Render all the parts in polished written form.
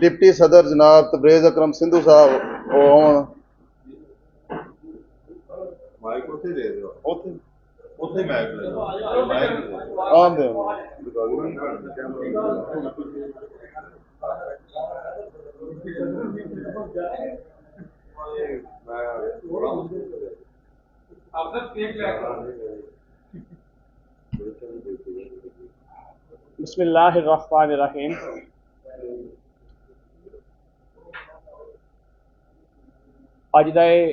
Deputy सदर जनाब तबरेज़ अकरम सिंधु साहब वो आउण। माइक उत्थे दे दिओ, उत्थे माइक ले लो, माइक आंदे बिस्मिल्लाहिर्रहमानिर्रहीम। अज का ये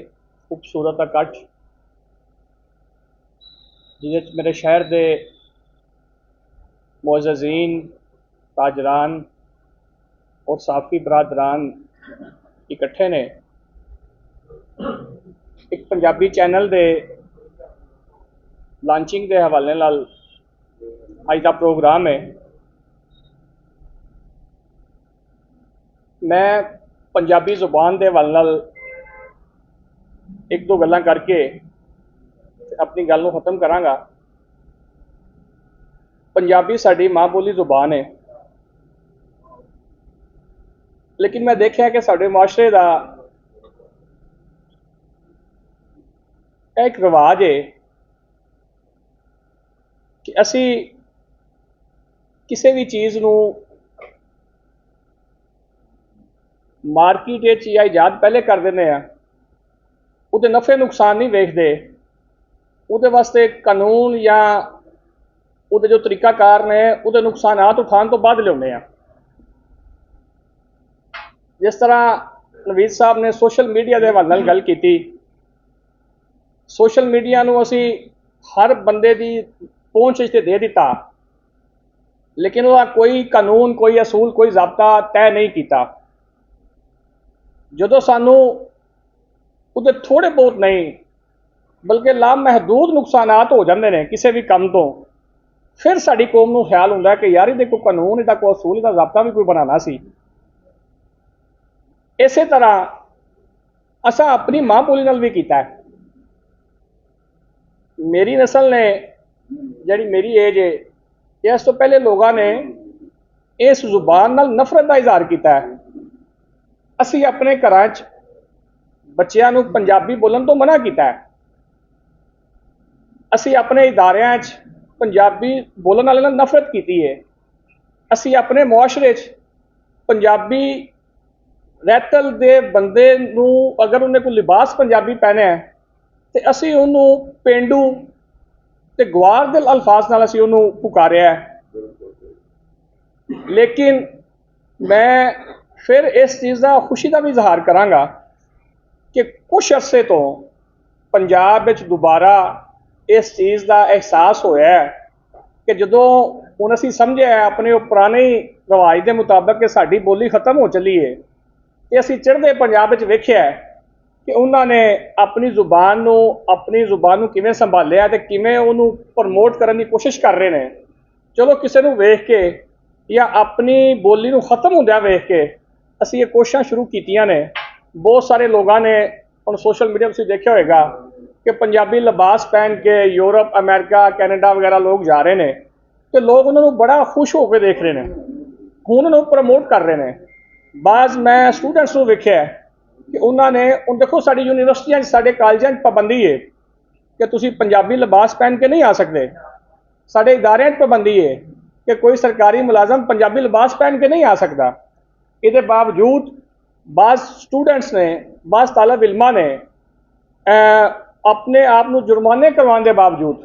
खूबसूरत इकट्ठ जिस मेरे शहर के मुअज़्ज़ज़ीन, ताजरान और साफ़ी बरादरान इकट्ठे ने एक पंजाबी चैनल के लॉन्चिंग के हवाले नाल अज का प्रोग्राम है। मैं पंजाबी जुबान के हवाले नाल एक दो गल्लां करके अपनी गल नूं खत्म करांगा। पंजाबी साडी माँ बोली जुबान है, लेकिन मैं देखा कि साडे मुआशरे का एक रिवाज है कि असी किसी भी चीज़ नूं मार्केट या ईजाद पहले कर देने हैं, उहदे नफ़े नुकसान नहीं वेखते, उहदे वास्ते कानून या उहदे जो तरीकाकार ने उहदे नुकसानात उठाने तो बाद लियाउने हैं। जिस तरह नवीद साहब ने सोशल मीडिया के हवाले नाल गल की, सोशल मीडिया नूं असी हर बंदे की पहुँच ते दे दिता, लेकिन वह कोई कानून, कोई असूल, कोई ज़ाब्ता तय नहीं किया। जदों सानू उहदे थोड़े बहुत नहीं बल्कि लामहदूद नुकसानात हो जाते हैं किसी भी काम तो, फिर साड़ी कौम नूं ख्याल हुंदा है कि यार इहदे कोई कानून, इहदा कोई असूल, इहदा ज़ाब्ता भी कोई बनाना सी। इस तरह असा अपनी माँ बोली नाल भी कीता है। मेरी नस्ल ने, जिहड़ी मेरी एज है, इस तो पहले लोगों ने इस जुबान नाल नफरत का इजहार किया है। असी अपने घरां च बच्चियां नूं पंजाबी बोलण तो मना किया है। असी अपने इदारियां च पंजाबी बोलण वाले नाल नफरत की है। असी अपने मुआशरे च पंजाबी रैतल दे बंदे नूं अगर उन्हें कोई लिबास पंजाबी पहने है तो असी उन्हों पेंडू ते गवार दे अल्फाज नाल असी उन्हों पुकारिया है। लेकिन मैं फिर इस चीज़ का खुशी का भी इजहार करांगा कि कुछ अरसे तो पंजाब विच दोबारा इस चीज़ का एहसास होया है कि जदों हुण असीं समझिया है अपने पुराने रवाज के मुताबिक कि साडी बोली खत्म हो चली है, तो असीं चढ़दे पंजाब विच वेखिया है कि उन्होंने अपनी जुबान नूं किवें संभालिया ते किवें उहनूं प्रमोट करने की कोशिश कर रहे हैं। चलो किसी नूं वेख के या अपनी बोली नूं खत्म होंदिया वेख के असीं ये कोशिशां शुरू कीतियां ने। बहुत सारे लोगों ने हुण सोशल मीडिया तुसीं देखिया होएगा कि पंजाबी लिबास पहन के यूरोप, अमेरिका, कैनेडा वगैरह लोग जा रहे हैं, तो लोग उन्होंने बड़ा खुश होकर देख रहे हैं, उन्होंने प्रमोट कर रहे हैं। बाज़ मैं स्टूडेंट्स को वेख्या कि उन्होंने हुण देखो साडी यूनिवर्सिटियां साडे कॉलेजां पाबंदी है कि तुसीं पंजाबी लिबास पहन के नहीं आ सकते। साडे इदारियां पाबंदी है कि कोई सरकारी मुलाजम पंजाबी लिबास पहन के नहीं आ सकता। इसके बावजूद बाज़ स्टूडेंट्स ने, बाज़ तालब इल्मा ने अपने आप को जुर्माने करवाने के बावजूद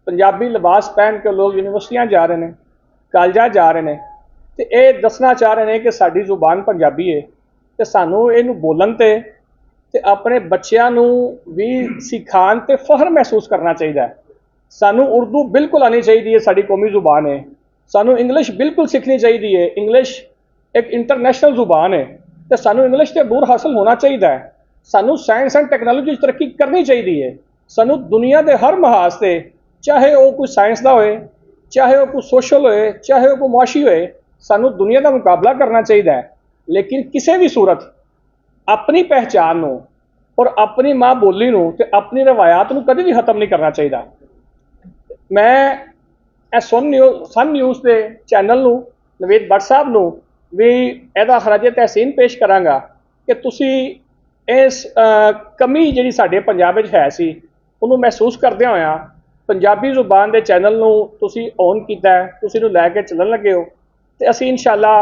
पंजाबी लिबास पहन के लोग यूनिवर्सिटियां जा रहे हैं, कॉलेजां जा रहे हैं, तो ये दसना चाह रहे हैं कि साडी जुबान पंजाबी है, तो सानू इहनूं बोलण ते अपने बच्चों भी सिखाण ते फख्र महसूस करना चाहिए। सानू उर्दू बिल्कुल आनी चाहिए, साडी कौमी जुबान है। सानू इंग्लिश बिल्कुल सीखनी चाहिए है, इंग्लिश एक इंटरनेशनल जुबान है, तो सानू इंग्लिश से अबूर हासिल होना चाहिए है। सानू साइंस एंड टैक्नोलॉजी तरक्की करनी चाहिए है। सानू दुनिया के हर महाज से, चाहे वह कोई साइंस का होए, चाहे वह कोई सोशल होए, चाहे वह कोई मुआशी होए, सानू दुनिया का मुकाबला करना चाहिए है। लेकिन किसी भी सूरत अपनी पहचान नूं और अपनी माँ बोली नूं ते अपनी रवायात नूं कभी भी खत्म नहीं करना चाहिए। मैं सन न्यूज़ के चैनल नूं, नवीद भट्ट साहब नूं ਵੀ ਇਹਦਾ ਖਰਾਜੇ ਤਹਿਸੀਨ ਪੇਸ਼ ਕਰਾਂਗਾ ਕਿ ਤੁਸੀਂ ਇਸ ਕਮੀ ਜਿਹੜੀ ਸਾਡੇ ਪੰਜਾਬ ਵਿੱਚ ਹੈ ਸੀ ਉਹਨੂੰ ਮਹਿਸੂਸ ਕਰਦਿਆਂ ਹੋਇਆਂ ਪੰਜਾਬੀ ਜ਼ੁਬਾਨ ਦੇ ਚੈਨਲ ਨੂੰ ਤੁਸੀਂ ਔਨ ਕੀਤਾ ਹੈ, ਤੁਸੀਂ ਇਹਨੂੰ ਲੈ ਕੇ ਚੱਲਣ ਲੱਗੇ ਹੋ, ਤੇ ਅਸੀਂ ਇਨਸ਼ਾਅੱਲਾ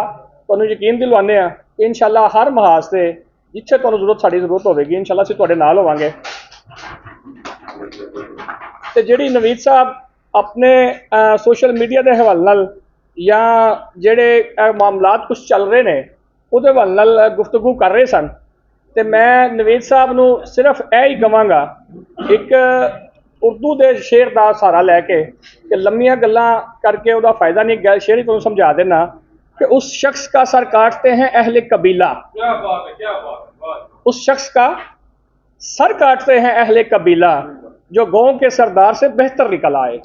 ਤੁਹਾਨੂੰ ਯਕੀਨ ਦਿਲਵਾਉਂਦੇ ਹਾਂ ਕਿ ਇਨਸ਼ਾਅੱਲਾ ਹਰ ਮਹਾਜ਼ ਤੇ ਜਿੱਥੇ ਤੁਹਾਨੂੰ ਸਾਡੀ ਜ਼ਰੂਰਤ ਹੋਵੇਗੀ ਇਨਸ਼ਾਅੱਲਾ ਅਸੀਂ ਤੁਹਾਡੇ ਨਾਲ ਹੋਵਾਂਗੇ। ਤੇ ਜਿਹੜੀ ਨਵੀਦ ਸਾਹਿਬ ਆਪਣੇ ਸੋਸ਼ਲ ਮੀਡੀਆ ਦੇ ਹਵਾਲੇ ਨਾਲ ਜਾਂ ਜਿਹੜੇ ਮਾਮਲਾਤ ਕੁਝ ਚੱਲ ਰਹੇ ਨੇ ਉਹਦੇ ਹਵਾਲੇ ਨਾਲ ਗੁਫ਼ਤਗੂ ਕਰ ਰਹੇ ਸਨ, ਤੇ ਮੈਂ ਨਵੀਦ ਸਾਹਿਬ ਨੂੰ ਸਿਰਫ ਇਹ ਹੀ ਕਹਾਂਗਾ, ਇੱਕ ਉਰਦੂ ਦੇ ਸ਼ੇਰ ਦਾ ਸਹਾਰਾ ਲੈ ਕੇ ਕਿ ਲੰਮੀਆਂ ਗੱਲਾਂ ਕਰਕੇ ਉਹਦਾ ਫਾਇਦਾ नहीं, गैर शेर ही ਤੁਹਾਨੂੰ समझा देना कि उस शख्स का सर काटते हैं अहले कबीला, क्या बात है, क्या बात है, उस शख्स का सर काटते हैं अहले कबीला जो गांव के सरदार से बेहतर निकल आए।